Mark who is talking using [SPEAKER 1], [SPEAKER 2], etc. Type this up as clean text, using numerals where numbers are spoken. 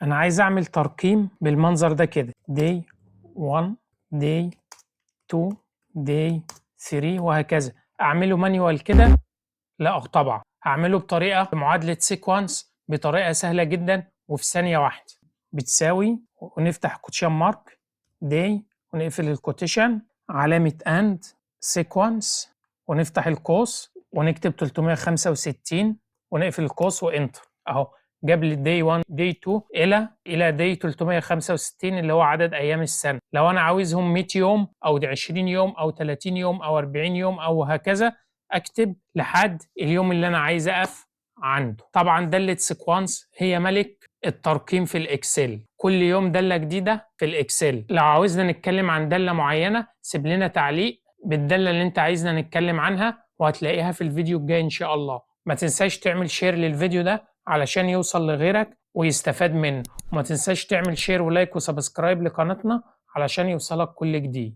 [SPEAKER 1] انا عايز اعمل ترقيم بالمنظر ده كده day 1 day 2 day 3 وهكذا. اعمله مانيوال كده؟ لا طبعا هعمله بطريقه معادله سيكوانس بطريقه سهله جدا وفي ثانيه واحده. بتساوي ونفتح كوتيشن مارك day ونقفل الكوتيشن علامه اند سيكوانس ونفتح القوس ونكتب 365 ونقفل القوس وانتر. اهو جاب لي داي 1 داي 2 الى داي 365 اللي هو عدد ايام السنه. لو انا عاوزهم 100 يوم او 20 يوم او 30 يوم او 40 يوم او هكذا اكتب لحد اليوم اللي انا عايز اقف عنده. طبعا داله سيكوانس هي ملك الترقيم في الاكسل، كل يوم داله جديده في الاكسل. لو عاوزنا نتكلم عن داله معينه سيب لنا تعليق بالداله اللي انت عايزنا نتكلم عنها وهتلاقيها في الفيديو الجاي ان شاء الله. ما تنساش تعمل شير للفيديو ده علشان يوصل لغيرك ويستفاد منه، وما تنساش تعمل شير ولايك وسبسكرايب لقناتنا علشان يوصلك كل جديد.